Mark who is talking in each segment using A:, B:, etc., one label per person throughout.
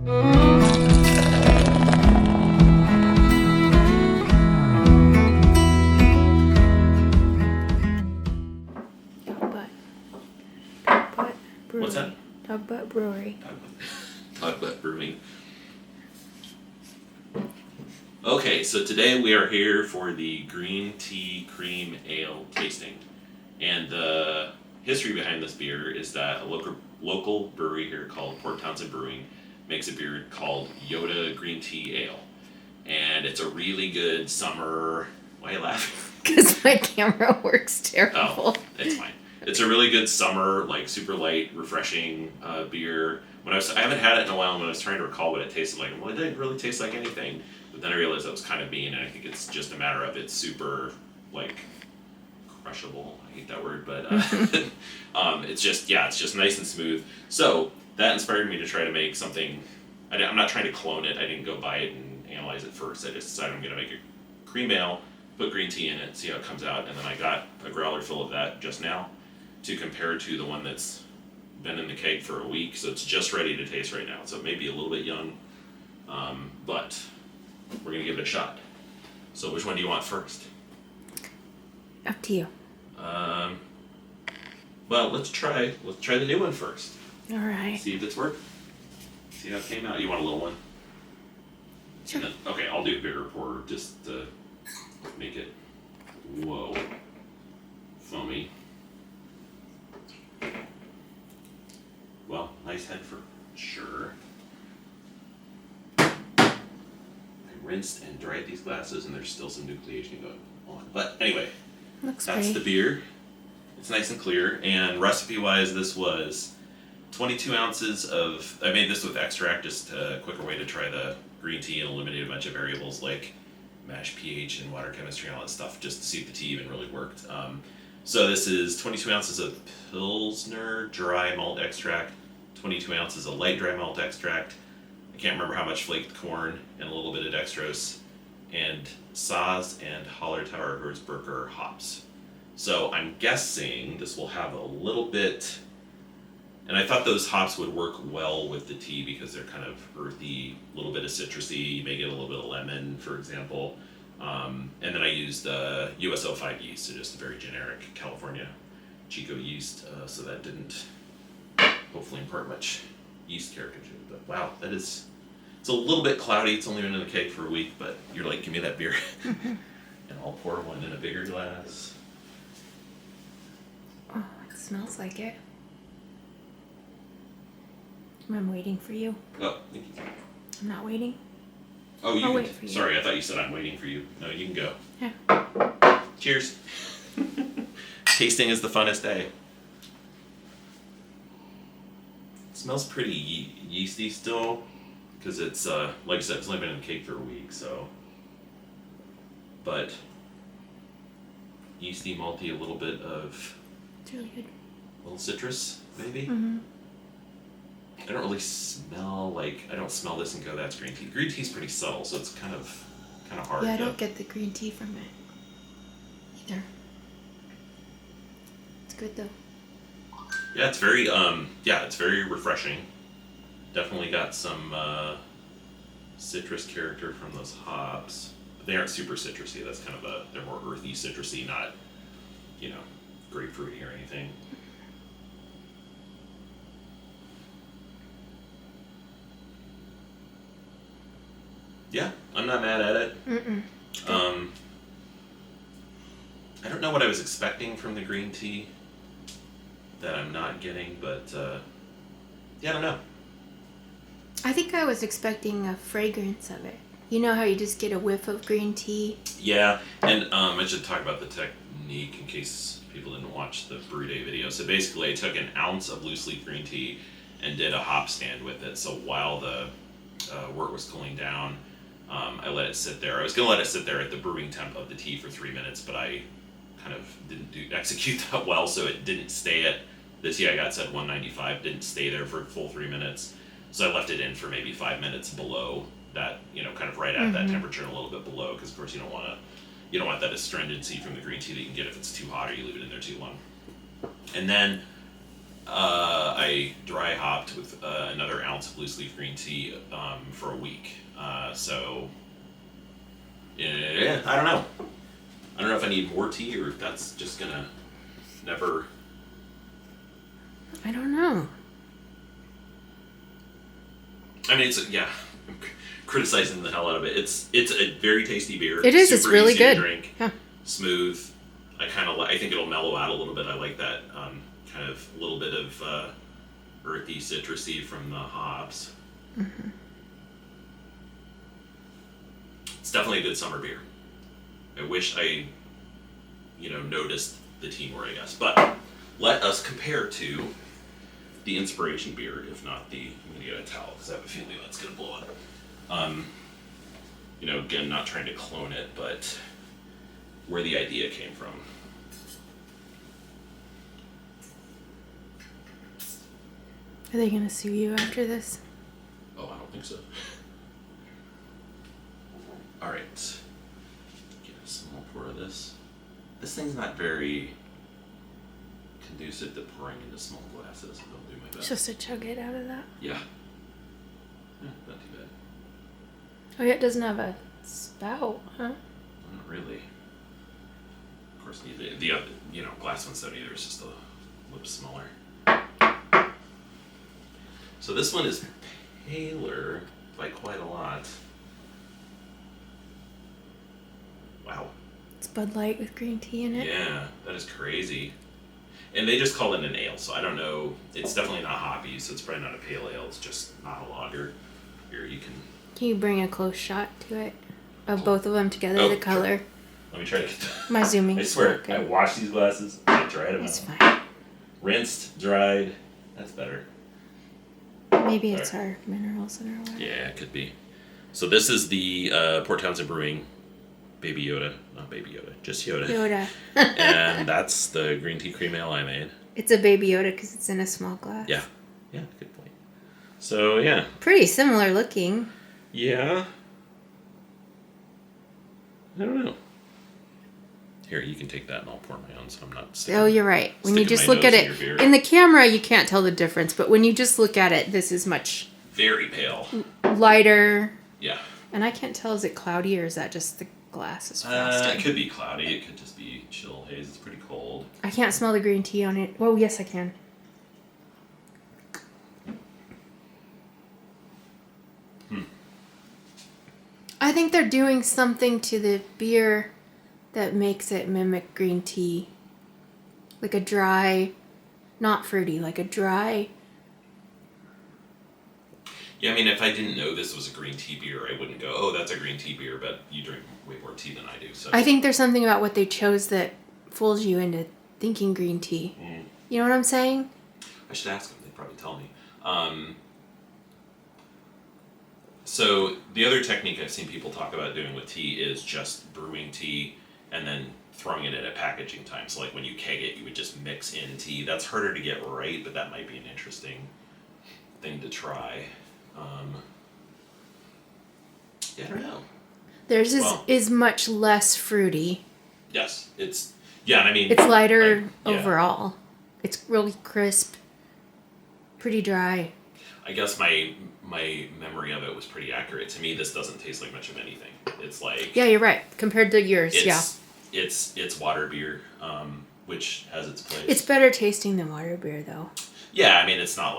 A: What's that?
B: Dog Butt Brewery.
A: Dog Butt Brewing. Okay, so today we are here for the green tea cream ale tasting. And the history behind this beer is that a local brewery here called Port Townsend Brewing makes a beer called Yoda Green Tea Ale. And it's a really good summer... Why are you laughing?
B: Because my camera works terrible.
A: Oh, it's fine. It's a really good summer, like super light, refreshing beer. I haven't had it in a while, and when I was trying to recall what it tasted like, well, it didn't really taste like anything. But then I realized that was kind of mean, and I think it's just a matter of it's super, like, crushable. I hate that word, but it's just nice and smooth. So that inspired me to try to make something. I'm not trying to clone it. I didn't go buy it and analyze it first. I just decided I'm going to make a cream ale, put green tea in it, see how it comes out, and then I got a growler full of that just now to compare to the one that's been in the keg for a week, so it's just ready to taste right now. So it may be a little bit young, but we're gonna give it a shot. So which one do you want first?
B: Up to you.
A: Well, let's try the new one first.
B: All right.
A: See if it's worked. See how it came out. You want a little one?
B: Sure.
A: Then, okay, I'll do a bigger pour just to make it, whoa, foamy. Well, nice head for sure. I rinsed and dried these glasses, and there's still some nucleation going on. But anyway,
B: Looks
A: that's
B: pretty.
A: the beer. It's nice and clear. And recipe-wise, this was 22 ounces of... I made this with extract, just a quicker way to try the green tea and eliminate a bunch of variables like mash pH and water chemistry and all that stuff, just to see if the tea even really worked. So this is 22 ounces of Pilsner dry malt extract, 22 ounces of light dry malt extract. I can't remember how much flaked corn, and a little bit of dextrose, and Saaz and Hallertauer Würzburger hops. So I'm guessing this will have a little bit, and I thought those hops would work well with the tea because they're kind of earthy, a little bit of citrusy, you may get a little bit of lemon, for example. And then I used USO5 yeast, so just a very generic California Chico yeast, so that didn't hopefully impart much yeast character to it. But wow, it's a little bit cloudy. It's only been in the keg for a week, but you're like, give me that beer. And I'll pour one in a bigger glass.
B: Oh, it smells like it. I'm waiting for you.
A: Oh, thank you.
B: I'm not waiting.
A: Oh, you
B: I'll
A: can,
B: wait for you.
A: Sorry, I thought you said I'm waiting for you. No, you can go.
B: Yeah.
A: Cheers. Tasting is the funnest day. It smells pretty yeasty still, because it's, like I said, it's only been in the cake for a week, so. But yeasty, malty, a little bit of,
B: It's really good.
A: a little citrus, maybe?
B: Mm-hmm.
A: I don't really smell, I don't smell this and go, that's green tea. Green tea's pretty subtle, so it's kind of hard
B: Yeah, I
A: to...
B: don't get the green tea from it either. It's good though.
A: Yeah, it's very, it's very refreshing. Definitely got some citrus character from those hops. But they aren't super citrusy. That's kind of they're more earthy, citrusy, not, grapefruity or anything. Yeah, I'm not mad at it.
B: Mm-mm.
A: I don't know what I was expecting from the green tea that I'm not getting, but I don't know.
B: I think I was expecting a fragrance of it. You know how you just get a whiff of green tea?
A: Yeah, and I should talk about the technique in case people didn't watch the Brew Day video. So basically I took an ounce of loose leaf green tea and did a hop stand with it. So while the wort was cooling down, I let it sit there. I was going to let it sit there at the brewing temp of the tea for 3 minutes, but I kind of didn't execute that well, so it didn't stay at, the tea I got said 195, didn't stay there for a full 3 minutes. So I left it in for maybe 5 minutes below that, kind of right at that temperature and a little bit below, because of course you don't want that astringency from the green tea that you can get if it's too hot or you leave it in there too long. And then I dry hopped with another ounce of loose leaf green tea for a week. So, yeah, I don't know. I don't know if I need more tea or if that's just gonna never.
B: I don't know.
A: I mean, I'm criticizing the hell out of it. It's a very tasty beer.
B: It is.
A: Super
B: It's really
A: easy
B: good.
A: To drink.
B: Yeah.
A: Smooth. I think it'll mellow out a little bit. I like that kind of little bit of earthy, citrusy from the hops.
B: Mm-hmm.
A: It's definitely a good summer beer. I wish I, noticed the tea more, I guess. But let us compare to the inspiration beer, if not the. I'm gonna get a towel because I have a feeling that's gonna blow up. Again, not trying to clone it, but where the idea came from.
B: Are they gonna sue you after this?
A: Oh, I don't think so. All right. Get a small pour of this. This thing's not very conducive to pouring into small glasses. I'll do my best.
B: Just to chug it out of that.
A: Yeah. Not too bad.
B: Oh yeah, it doesn't have a spout, huh?
A: Not really. Of course, the other, glass ones don't either. It's just a little smaller. So this one is paler by quite a lot. Wow.
B: It's Bud Light with green tea in it.
A: Yeah, that is crazy. And they just call it an ale, so I don't know. It's definitely not hoppy, so it's probably not a pale ale. It's just not a lager. Here, you can.
B: Can you bring a close shot to it? Of both of them together, the color.
A: Sure. Let me try to get that.
B: My zooming.
A: I swear,
B: okay.
A: I washed these glasses, I dried them
B: It's
A: out.
B: fine.
A: Rinsed, dried. That's better.
B: Maybe it's our minerals in our water.
A: Yeah, it could be. So this is the Port Townsend Brewing Baby Yoda. Not Baby Yoda, just Yoda.
B: Yoda.
A: And that's the green tea cream ale I made.
B: It's a Baby Yoda because it's in a small glass.
A: Yeah. Yeah, good point. So, yeah.
B: Pretty similar looking.
A: Yeah. I don't know. Here, you can take that and I'll pour my own, so I'm not sticking.
B: Oh, you're right. When you
A: sticking
B: just
A: my
B: look at
A: nose
B: it
A: in your beer.
B: in the camera, you can't tell the difference. But when you just look at it, this is much
A: Very pale.
B: lighter.
A: Yeah.
B: And I can't tell, is it cloudy or is that just the glass is frosted?
A: It could be cloudy. It could just be chill haze. It's pretty cold.
B: I can't smell the green tea on it. Oh, yes, I can. I think they're doing something to the beer that makes it mimic green tea. Like a dry, not fruity, like a dry.
A: Yeah, I mean, if I didn't know this was a green tea beer, I wouldn't go, oh, that's a green tea beer, but you drink way more tea than I do, so.
B: I think there's something about what they chose that fools you into thinking green tea.
A: Mm.
B: You know what I'm saying?
A: I should ask them. They'd probably tell me. So the other technique I've seen people talk about doing with tea is just brewing tea and then throwing it in at packaging time. So like when you keg it, you would just mix in tea. That's harder to get right, but that might be an interesting thing to try. Yeah, I don't know.
B: Theirs
A: Well-
B: is much less fruity.
A: Yes, it's yeah. And I mean,
B: It's lighter
A: like, yeah.
B: overall. It's really crisp, pretty dry.
A: I guess my memory of it was pretty accurate. To me, this doesn't taste like much of anything. It's like
B: Yeah, you're right. Compared to yours, yeah.
A: It's water beer, which has its place.
B: It's better tasting than water beer, though.
A: Yeah, I mean, it's not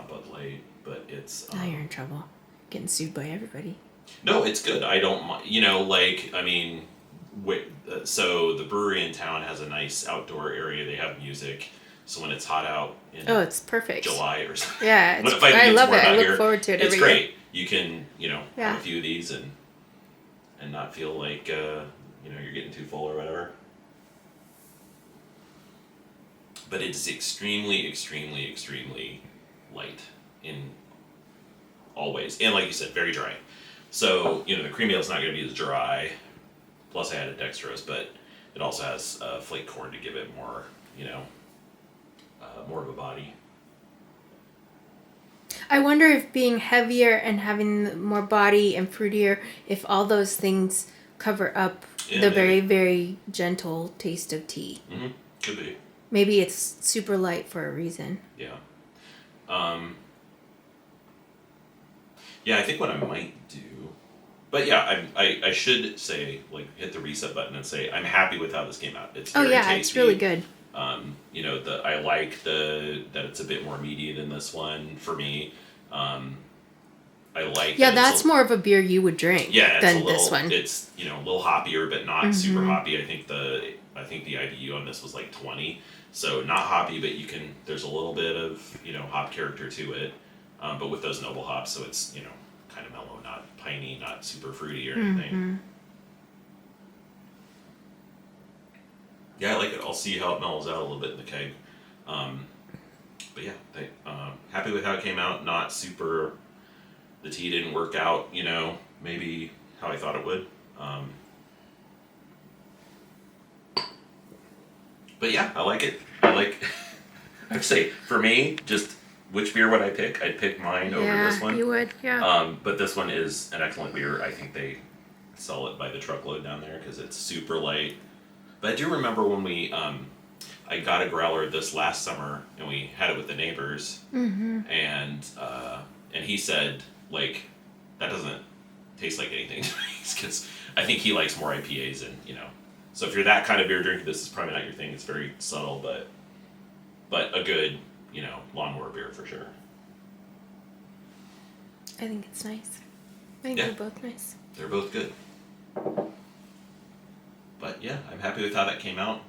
A: Bud Light, but it's.
B: Now you're in trouble. Getting sued by everybody.
A: No, it's good. I don't mind. I mean, so the brewery in town has a nice outdoor area. They have music, so when it's hot out in
B: Oh, it's perfect.
A: July or something.
B: Yeah,
A: But
B: it's,
A: if I
B: I
A: get
B: love
A: warm
B: it. I
A: out
B: look
A: here,
B: forward to it
A: it's
B: every
A: great.
B: year.
A: You can,
B: Yeah.
A: have a few of these and not feel like you're getting too full or whatever. But it is extremely, extremely, extremely light in all ways, and like you said, very dry. So the cream ale is not going to be as dry. Plus, I added dextrose, but it also has flake corn to give it more, more of a body.
B: I wonder if being heavier and having more body and fruitier, if all those things cover up
A: Yeah,
B: the
A: maybe.
B: very, very gentle taste of tea.
A: Mm-hmm. Could be.
B: Maybe it's super light for a reason.
A: Yeah. Yeah, I think what I might do, but yeah, I should say, like, hit the reset button and say I'm happy with how this came out. It's
B: Oh
A: very
B: yeah,
A: tasty.
B: it's really good.
A: You know, I like that it's a bit more meaty than this one for me. I like
B: Yeah,
A: that it's
B: that's more of a beer you would drink
A: yeah, it's
B: than
A: a little,
B: this one.
A: It's, you know, a little hoppier, but not super hoppy. I think the IBU on this was like 20, so not hoppy, but there's a little bit of, you know, hop character to it, but with those noble hops, so it's, you know, kind of mellow, not piney, not super fruity or anything. Yeah, I like it. I'll see how it mellows out a little bit in the keg. But yeah, happy with how it came out. Not super. The tea didn't work out, you know, maybe how I thought it would. But yeah, I like it. I'd say for me, just which beer would I pick? I'd pick mine over this one.
B: You would, yeah.
A: But this one is an excellent beer. I think they sell it by the truckload down there because it's super light. But I do remember when I got a growler this last summer and we had it with the neighbors, and he said, like, that doesn't taste like anything to me, because I think he likes more IPAs, and, you know, so if you're that kind of beer drinker, this is probably not your thing. It's very subtle, but a good, you know, lawnmower beer for sure.
B: I think it's nice. I think
A: Yeah.
B: they're both nice.
A: They're both good. But yeah, I'm happy with how that came out,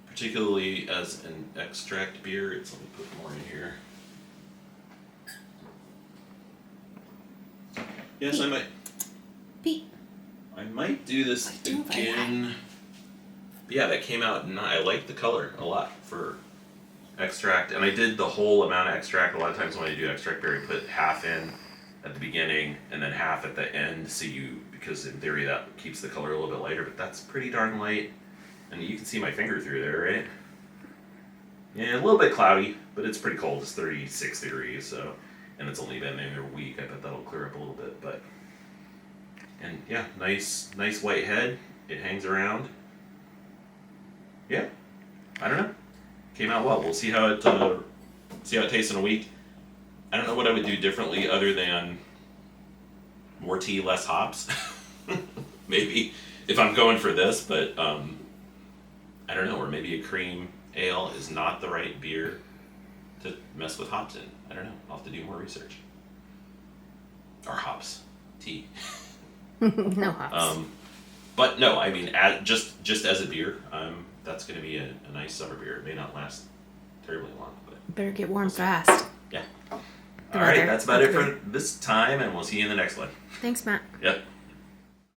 A: particularly as an extract beer. Let me put more in here. Yes, I might do this again. But yeah, that came out, and I like the color a lot for extract. And I did the whole amount of extract. A lot of times when I do extract beer, I put half in at the beginning and then half at the end, because in theory that keeps the color a little bit lighter, but that's pretty darn light. And you can see my finger through there, right? Yeah, a little bit cloudy, but it's pretty cold. It's 36 degrees, so, and it's only been there a week. I bet that'll clear up a little bit, and yeah, nice white head. It hangs around. Yeah, I don't know. Came out well. We'll see how it tastes in a week. I don't know what I would do differently other than more tea, less hops. Maybe if I'm going for this, but I don't know. Or maybe a cream ale is not the right beer to mess with hops in. I don't know. I'll have to do more research. Or hops, tea.
B: No hops.
A: But no, I mean, just as a beer, that's going to be a nice summer beer. It may not last terribly long, but
B: Better get warm fast.
A: yeah.
B: The
A: All right,
B: weather.
A: that's about it
B: Okay.
A: for this time, and we'll see you in the next one.
B: Thanks, Matt.
A: Yep.